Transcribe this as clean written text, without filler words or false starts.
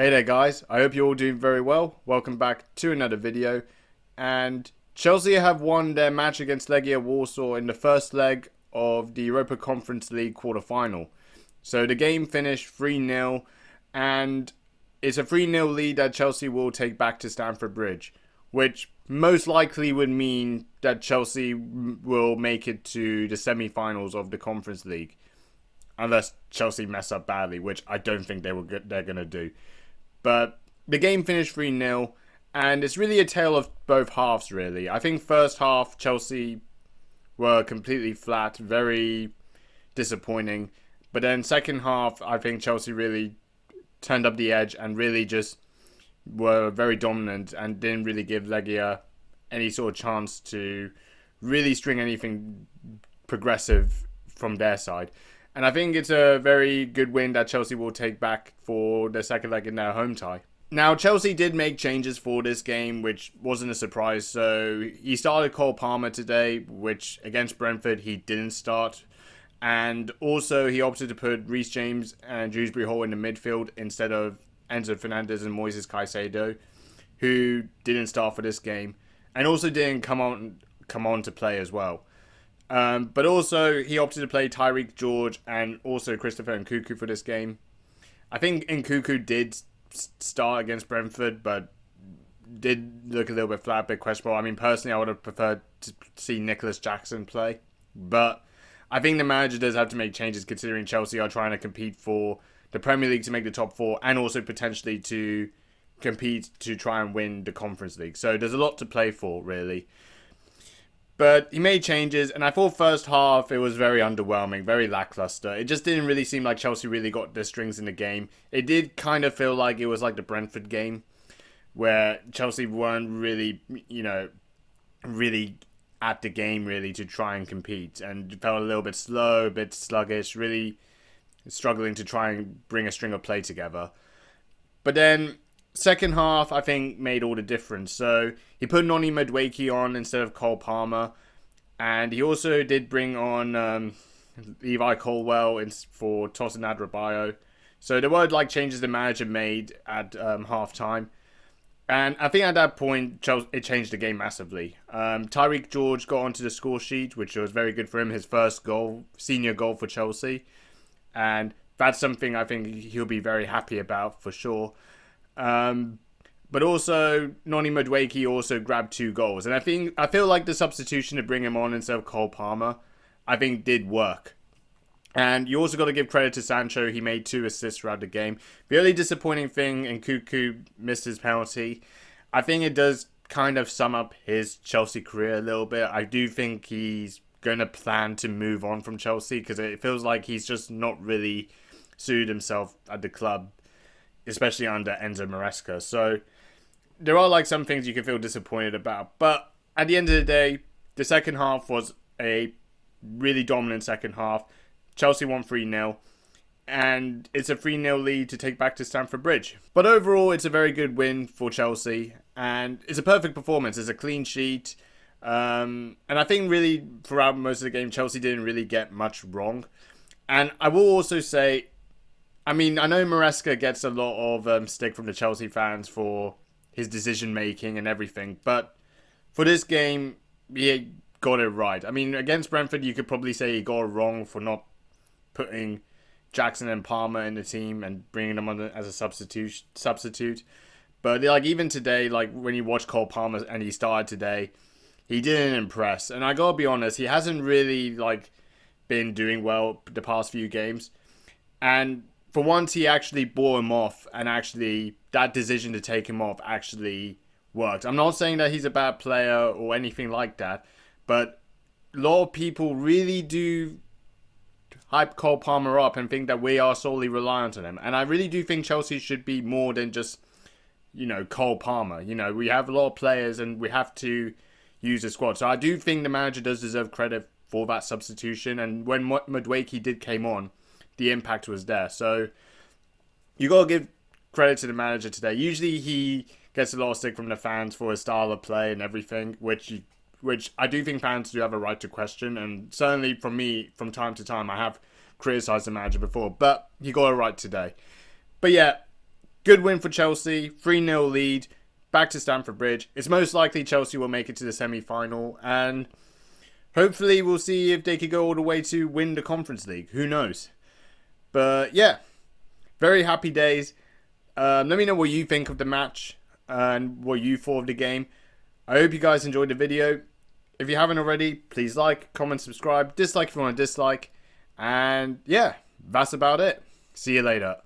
Hey there guys, I hope you're all doing very well. Welcome back to another video. And Chelsea have won their match against Legia Warsaw in the first leg of the Europa Conference League quarter-final. So the game finished 3-0 and it's a 3-0 lead that Chelsea will take back to Stamford Bridge, which most likely would mean that Chelsea will make it to the semi-finals of the Conference League. Unless Chelsea mess up badly, which I don't think they're going to do. But the game finished 3-0, and it's really a tale of both halves, really. I think first half, Chelsea were completely flat, very disappointing. But then second half, I think Chelsea really turned up the edge and really just were very dominant and didn't really give Legia any sort of chance to really string anything progressive from their side. And I think it's a very good win that Chelsea will take back for the second leg in their home tie. Now, Chelsea did make changes for this game, which wasn't a surprise. So he started Cole Palmer today, which against Brentford he didn't start. And also he opted to put Reece James and Dewsbury Hall in the midfield instead of Enzo Fernandez and Moises Caicedo, who didn't start for this game. And also didn't come on to play as well. But also, he opted to play Tyreek George and also Christopher Nkunku for this game. I think Nkunku did start against Brentford, but did look a little bit flat, bit questionable. I mean, personally, I would have preferred to see Nicholas Jackson play. But I think the manager does have to make changes considering Chelsea are trying to compete for the Premier League to make the top four and also potentially to compete to try and win the Conference League. So there's a lot to play for, really. But he made changes, and I thought first half it was very underwhelming, very lackluster. It just didn't really seem like Chelsea really got their strings in the game. It did kind of feel like it was like the Brentford game, where Chelsea weren't really, really at the game really to try and compete, and felt a little bit slow, a bit sluggish, really struggling to try and bring a string of play together. But then second half, I think, made all the difference. So he put Noni Madueke on instead of Cole Palmer. And he also did bring on Levi Colwell for Tosin Adarabioyo. So there were changes the manager made at half-time. And I think at that point, it changed the game massively. Tyreek George got onto the score sheet, which was very good for him. His first goal, senior goal for Chelsea. And that's something I think he'll be very happy about for sure. But also, Noni Madueke also grabbed 2 goals. And I feel like the substitution to bring him on instead of Cole Palmer, I think did work. And you also got to give credit to Sancho. He made 2 assists throughout the game. The only disappointing thing, Nkunku missed his penalty. I think it does kind of sum up his Chelsea career a little bit. I do think he's going to plan to move on from Chelsea because it feels like he's just not really suited himself at the club, especially under Enzo Maresca. So there are some things you can feel disappointed about. But at the end of the day, the second half was a really dominant second half. Chelsea won 3-0. And it's a 3-0 lead to take back to Stamford Bridge. But overall, it's a very good win for Chelsea. And it's a perfect performance. It's a clean sheet. And I think really throughout most of the game, Chelsea didn't really get much wrong. And I will also say, I mean, I know Maresca gets a lot of stick from the Chelsea fans for his decision-making and everything, but for this game, he got it right. I mean, against Brentford, you could probably say he got it wrong for not putting Jackson and Palmer in the team and bringing them on as a substitute. But even today, when you watch Cole Palmer and he started today, he didn't impress. And I gotta be honest, he hasn't really been doing well the past few games. And for once, he actually bore him off, and actually that decision to take him off actually worked. I'm not saying that he's a bad player or anything like that, but a lot of people really do hype Cole Palmer up and think that we are solely reliant on him. And I really do think Chelsea should be more than just, Cole Palmer. We have a lot of players and we have to use the squad. So I do think the manager does deserve credit for that substitution. And when Madueke came on, the impact was there. So you got to give credit to the manager today. Usually he gets a lot of stick from the fans for his style of play and everything, which I do think fans do have a right to question. And certainly from me, from time to time, I have criticised the manager before, but he got it right today. But yeah, good win for Chelsea, 3-0 lead, back to Stamford Bridge. It's most likely Chelsea will make it to the semi-final, and hopefully we'll see if they could go all the way to win the Conference League. Who knows? But yeah, very happy days. Let me know what you think of the match and what you thought of the game. I hope you guys enjoyed the video. If you haven't already, please like, comment, subscribe, dislike if you want to dislike. And yeah, that's about it. See you later.